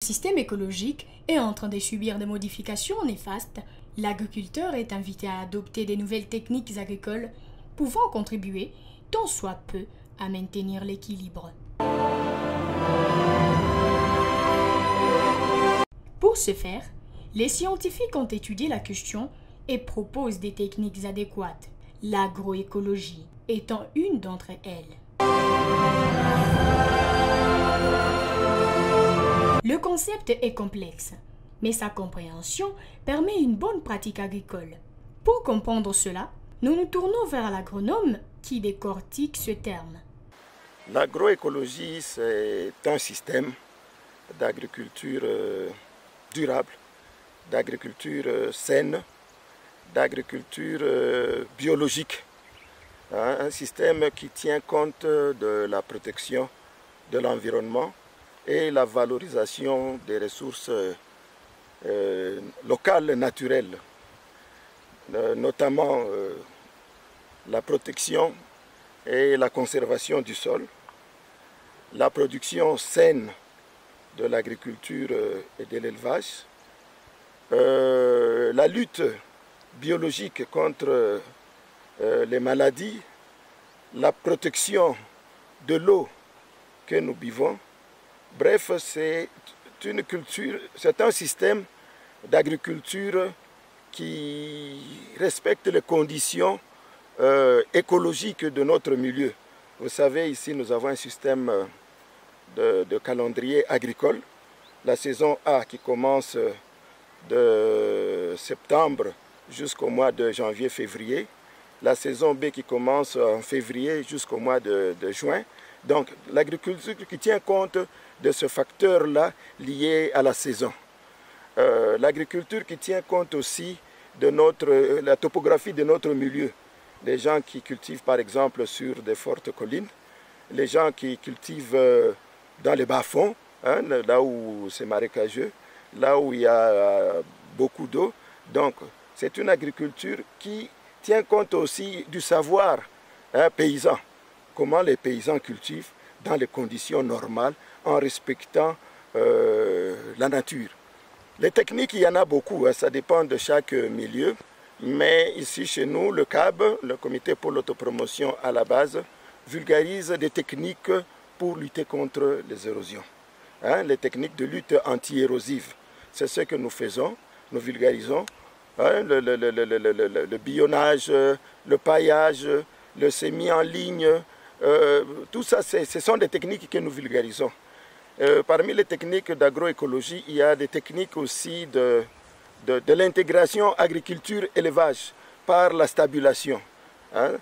système écologique est en train de subir des modifications néfastes, l'agriculteur est invité à adopter des nouvelles techniques agricoles pouvant contribuer, tant soit peu, à maintenir l'équilibre. Pour ce faire, les scientifiques ont étudié la question et proposent des techniques adéquates, l'agroécologie étant une d'entre elles. Le concept est complexe, mais sa compréhension permet une bonne pratique agricole. Pour comprendre cela, nous nous tournons vers l'agronome qui décortique ce terme. L'agroécologie, c'est un système d'agriculture durable, d'agriculture saine, d'agriculture biologique. Un système qui tient compte de la protection de l'environnement et la valorisation des ressources locales naturelles, notamment la protection et la conservation du sol, la production saine de l'agriculture et de l'élevage, la lutte biologique contre les maladies, la protection de l'eau que nous buvons. Bref, c'est une culture, c'est un système d'agriculture qui respecte les conditions écologiques de notre milieu. Vous savez, ici, nous avons un système de calendrier agricole. La saison A qui commence de septembre jusqu'au mois de janvier-février. La saison B qui commence en février jusqu'au mois de juin. Donc l'agriculture qui tient compte de ce facteur-là lié à la saison. L'agriculture qui tient compte aussi de la topographie de notre milieu. Les gens qui cultivent par exemple sur des fortes collines, les gens qui cultivent dans les bas-fonds, hein, là où c'est marécageux, là où il y a beaucoup d'eau. Donc c'est une agriculture qui tient compte aussi du savoir paysan. Comment les paysans cultivent dans les conditions normales en respectant la nature. Les techniques, il y en a beaucoup, hein, ça dépend de chaque milieu. Mais ici chez nous, le CAB, le Comité pour l'autopromotion à la base, vulgarise des techniques pour lutter contre les érosions. Hein, les techniques de lutte anti-érosive, c'est ce que nous faisons, nous vulgarisons. Hein, le bionnage, le paillage, le semis en ligne, tout ça, ce sont des techniques que nous vulgarisons. Parmi les techniques d'agroécologie, il y a des techniques aussi de l'intégration agriculture-élevage par la stabulation. Hein.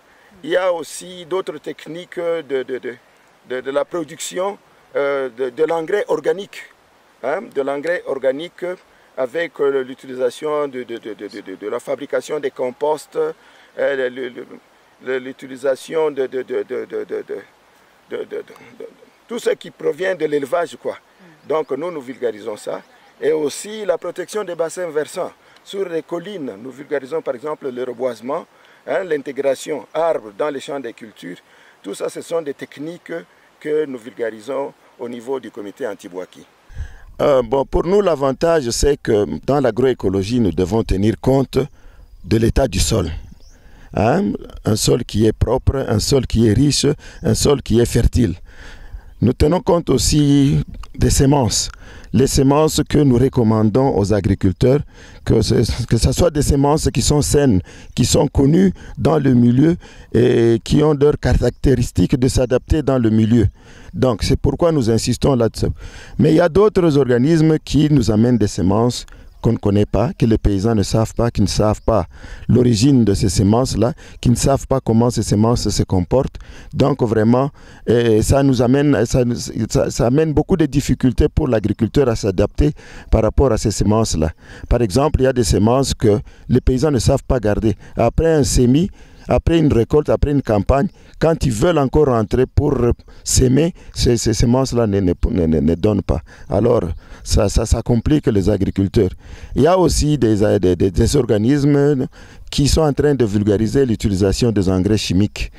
Il y a aussi d'autres techniques de la production de l'engrais organique. Hein, de l'engrais organique avec l'utilisation de la fabrication des composts, l'utilisation de tout ce qui provient de l'élevage, quoi. Donc nous vulgarisons ça. Et aussi la protection des bassins versants. Sur les collines, nous vulgarisons par exemple le reboisement, hein, l'intégration arbres dans les champs des cultures. Tout ça, ce sont des techniques que nous vulgarisons au niveau du comité anti-Bouaki. Pour nous, l'avantage, c'est que dans l'agroécologie, nous devons tenir compte de l'état du sol. Hein? Un sol qui est propre, un sol qui est riche, un sol qui est fertile. Nous tenons compte aussi des semences. Les semences que nous recommandons aux agriculteurs, que ce soit des semences qui sont saines, qui sont connues dans le milieu et qui ont leurs caractéristiques de s'adapter dans le milieu. Donc c'est pourquoi nous insistons là-dessus. Mais il y a d'autres organismes qui nous amènent des semences qu'on ne connaît pas, que les paysans ne savent pas, qui ne savent pas l'origine de ces semences-là, qui ne savent pas comment ces semences se comportent. Donc vraiment, ça nous amène, ça amène beaucoup de difficultés pour l'agriculteur à s'adapter par rapport à ces semences-là. Par exemple, il y a des semences que les paysans ne savent pas garder. Après un semis, après une récolte, après une campagne, quand ils veulent encore rentrer pour s'aimer, ces semences-là ne donnent pas. Alors, ça complique les agriculteurs. Il y a aussi des organismes qui sont en train de vulgariser l'utilisation des engrais chimiques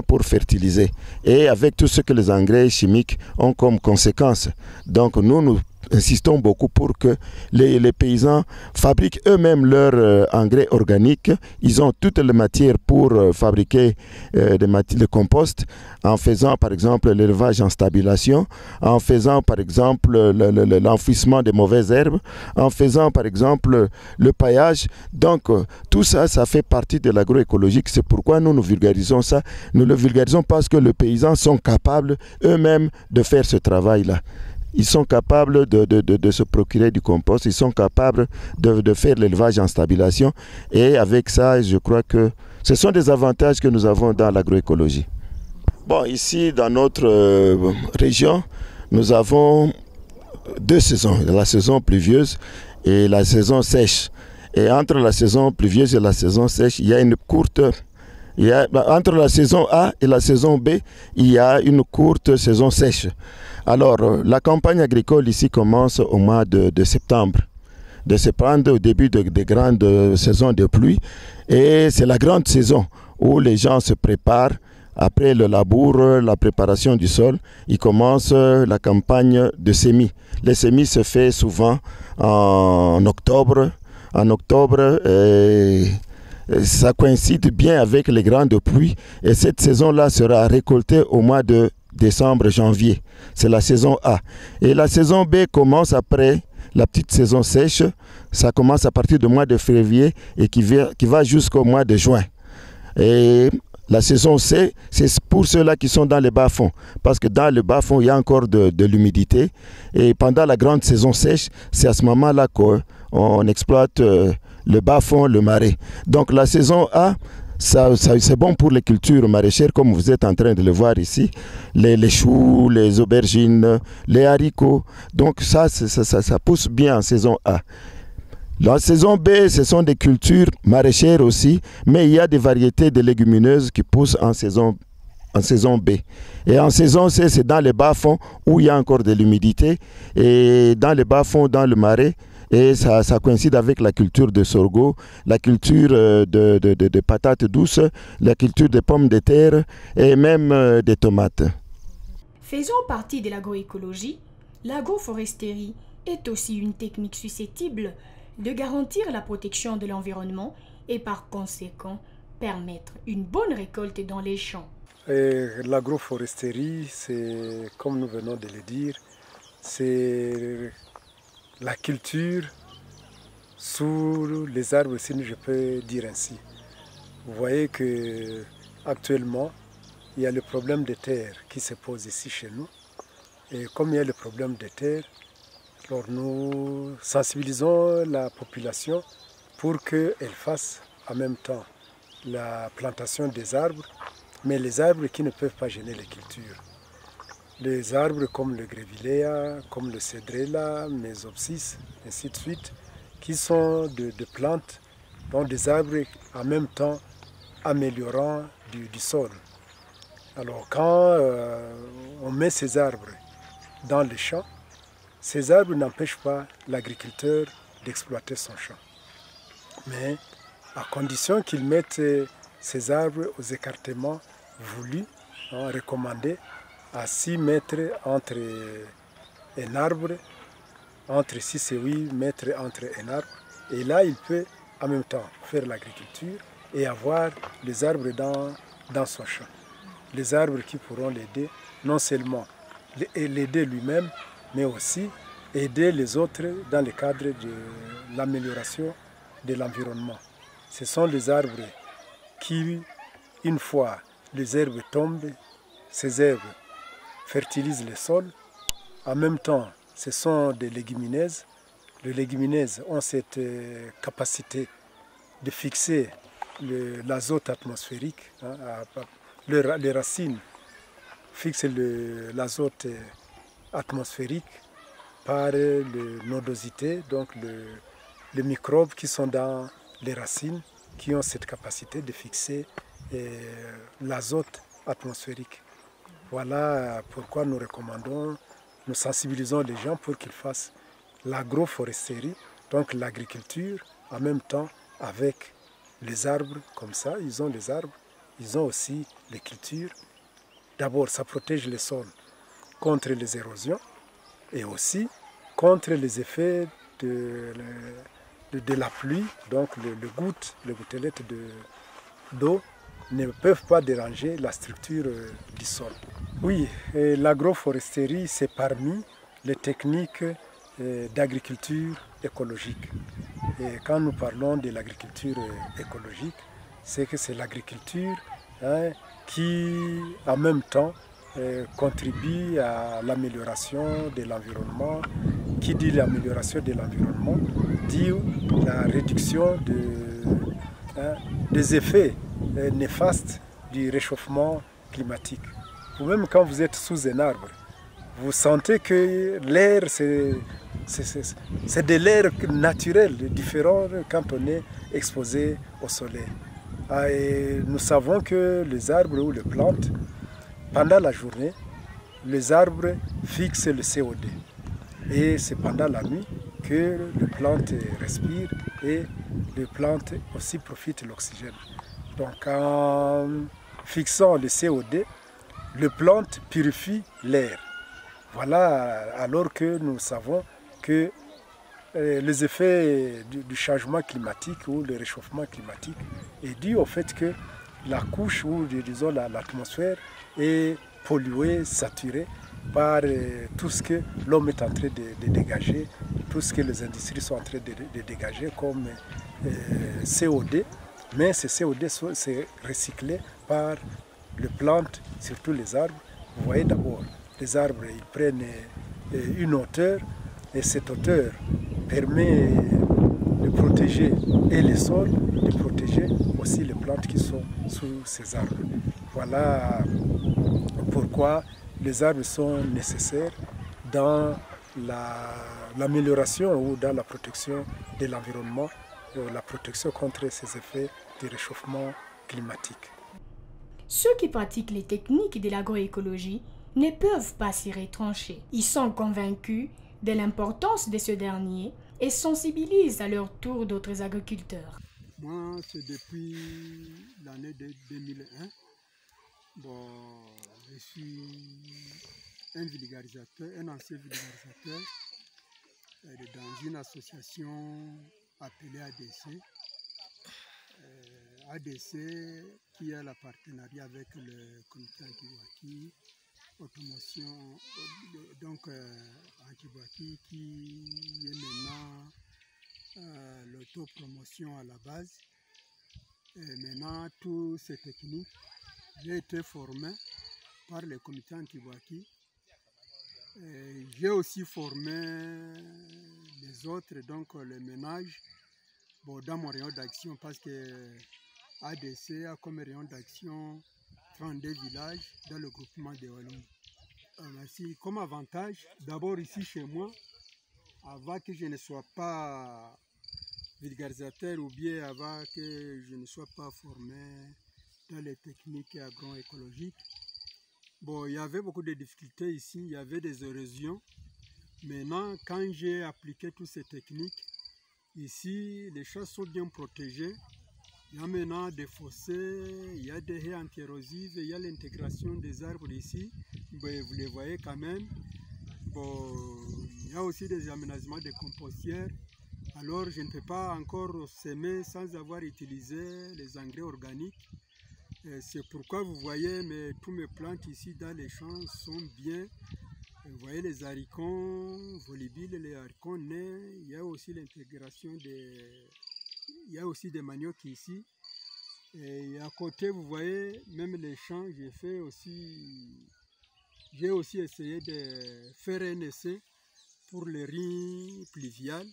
pour fertiliser. Et avec tout ce que les engrais chimiques ont comme conséquence. Donc nous insistons beaucoup pour que les paysans fabriquent eux-mêmes leur engrais organique. Ils ont toutes les matières pour fabriquer le compost en faisant par exemple l'élevage en stabilation, en faisant par exemple l'enfouissement des mauvaises herbes, en faisant par exemple le paillage. Donc tout ça, ça fait partie de l'agroécologique. C'est pourquoi nous vulgarisons ça. Nous le vulgarisons parce que les paysans sont capables eux-mêmes de faire ce travail-là. Ils sont capables de se procurer du compost, ils sont capables de faire l'élevage en stabilation. Et avec ça, je crois que ce sont des avantages que nous avons dans l'agroécologie. Bon, ici, dans notre région, nous avons deux saisons, la saison pluvieuse et la saison sèche. Et entre la saison pluvieuse et la saison sèche, il y a une courte... entre la saison A et la saison B, il y a une courte saison sèche. Alors, la campagne agricole ici commence au mois de septembre. De septembre, au début des grandes saisons de pluie. Et c'est la grande saison où les gens se préparent. Après le labour, la préparation du sol, ils commencent la campagne de semis. Les semis se font souvent en octobre. En octobre, ça coïncide bien avec les grandes pluies. Et cette saison-là sera récoltée au mois de décembre, janvier. C'est la saison A. Et la saison B commence après la petite saison sèche. Ça commence à partir du mois de février et qui va jusqu'au mois de juin. Et la saison C, c'est pour ceux-là qui sont dans les bas-fonds. Parce que dans le bas-fond, il y a encore de l'humidité. Et pendant la grande saison sèche, c'est à ce moment-là qu'on exploite le bas-fond, le marais. Donc la saison A, c'est bon pour les cultures maraîchères, comme vous êtes en train de le voir ici. Les choux, les aubergines, les haricots. Donc ça pousse bien en saison A. La saison B, ce sont des cultures maraîchères aussi, mais il y a des variétés de légumineuses qui poussent en saison B. Et en saison C, c'est dans les bas-fonds où il y a encore de l'humidité. Et dans les bas-fonds, dans le marais, et ça coïncide avec la culture de sorgho, la culture de patates douces, la culture de pommes de terre et même des tomates. Faisant partie de l'agroécologie, l'agroforesterie est aussi une technique susceptible de garantir la protection de l'environnement et par conséquent permettre une bonne récolte dans les champs. L'agroforesterie, c'est, comme nous venons de le dire, c'est la culture sous les arbres, si je peux dire ainsi. Vous voyez que actuellement, il y a le problème de terre qui se pose ici chez nous. Et comme il y a le problème de terre, alors nous sensibilisons la population pour qu'elle fasse en même temps la plantation des arbres, mais les arbres qui ne peuvent pas gêner les cultures. Les arbres comme le grevillea, comme le cédrela, mésopsis, ainsi de suite, qui sont de plantes, donc des arbres en même temps améliorant du sol. Alors quand on met ces arbres dans les champs, ces arbres n'empêchent pas l'agriculteur d'exploiter son champ. Mais à condition qu'il mette ces arbres aux écartements voulus, recommandés, à 6 mètres entre un arbre, entre 6 et 8 mètres entre un arbre. Et là, il peut en même temps faire l'agriculture et avoir les arbres dans son champ. Les arbres qui pourront l'aider, non seulement l'aider lui-même, mais aussi aider les autres dans le cadre de l'amélioration de l'environnement. Ce sont les arbres qui, une fois les herbes tombent, ces herbes fertilisent le sol. En même temps, ce sont des légumineuses. Les légumineuses ont cette capacité de fixer l'azote atmosphérique. Les racines fixent l'azote atmosphérique par le nodosité, donc les microbes qui sont dans les racines, qui ont cette capacité de fixer l'azote atmosphérique. Voilà pourquoi nous recommandons, nous sensibilisons les gens pour qu'ils fassent l'agroforesterie, donc l'agriculture, en même temps avec les arbres, comme ça, ils ont les arbres, ils ont aussi les cultures. D'abord, ça protège le sol contre les érosions et aussi contre les effets de la pluie, donc les gouttelettes d'eau ne peuvent pas déranger la structure du sol. Oui, l'agroforesterie, c'est parmi les techniques d'agriculture écologique. Et quand nous parlons de l'agriculture écologique, c'est que c'est l'agriculture qui, en même temps, contribue à l'amélioration de l'environnement. Qui dit l'amélioration de l'environnement dit la réduction des effets néfastes du réchauffement climatique. Ou même quand vous êtes sous un arbre, vous sentez que l'air, c'est de l'air naturel, différent quand on est exposé au soleil. Et nous savons que les arbres ou les plantes, pendant la journée, les arbres fixent le CO2. Et c'est pendant la nuit que les plantes respirent et les plantes aussi profitent de l'oxygène. Donc en fixant le CO2, les plantes purifient l'air. Voilà, alors que nous savons que les effets du changement climatique ou le réchauffement climatique est dû au fait que la couche ou disons l'atmosphère est polluée, saturée par tout ce que l'homme est en train de dégager, tout ce que les industries sont en train de dégager comme CO2. Mais ce CO2 c'est recyclé par les plantes, surtout les arbres. Vous voyez d'abord, les arbres ils prennent une hauteur et cette hauteur permet de protéger et les sols, de protéger aussi les plantes qui sont sous ces arbres. Voilà pourquoi les arbres sont nécessaires dans l'amélioration ou dans la protection de l'environnement, la protection contre ces effets de réchauffement climatique. Ceux qui pratiquent les techniques de l'agroécologie ne peuvent pas s'y retrancher. Ils sont convaincus de l'importance de ce dernier et sensibilisent à leur tour d'autres agriculteurs. Moi, c'est depuis l'année 2001. Je suis un vulgarisateur, un ancien vulgarisateur dans une association appelée ADC. ADC qui a le partenariat avec le comité Antiwaki, automotion, donc Antiwaki qui est maintenant l'autopromotion à la base. Et maintenant, toutes ces techniques, j'ai été formé par le comité Antiwaki. J'ai aussi formé les autres, donc les ménages, dans mon rayon d'action, parce que ADC a comme rayon d'action 32 villages dans le groupement de Wallonie. Merci. Comme avantage, d'abord ici chez moi, avant que je ne sois pas vulgarisateur ou bien avant que je ne sois pas formé dans les techniques agroécologiques, il y avait beaucoup de difficultés ici, il y avait des érosions. Maintenant, quand j'ai appliqué toutes ces techniques, ici, les champs sont bien protégés. Il y a maintenant des fossés, il y a des haies anti-érosives, il y a l'intégration des arbres ici. Vous les voyez quand même. Il y a aussi des aménagements de compostières. Alors, je ne peux pas encore semer sans avoir utilisé les engrais organiques. C'est pourquoi vous voyez tous mes plantes ici dans les champs sont bien. Vous voyez les haricots volibiles, les haricots nés. Il y a aussi l'intégration il y a aussi des maniocs ici. Et à côté, vous voyez, même les champs, j'ai aussi essayé de faire un essai pour le riz pluvial.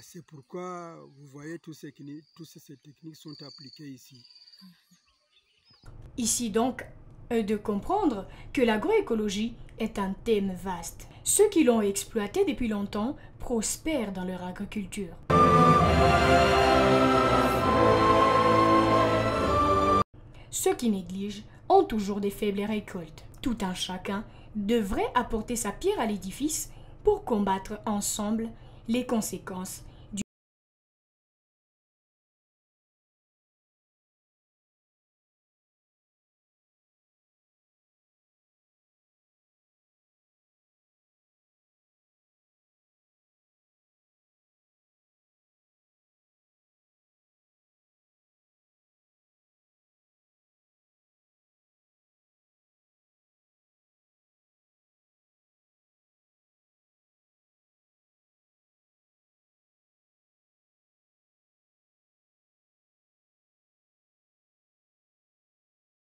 C'est pourquoi vous voyez toutes ces techniques sont appliquées ici. Ici donc, de comprendre que l'agroécologie est un thème vaste. Ceux qui l'ont exploité depuis longtemps prospèrent dans leur agriculture. Ceux qui négligent ont toujours des faibles récoltes. Tout un chacun devrait apporter sa pierre à l'édifice pour combattre ensemble les conséquences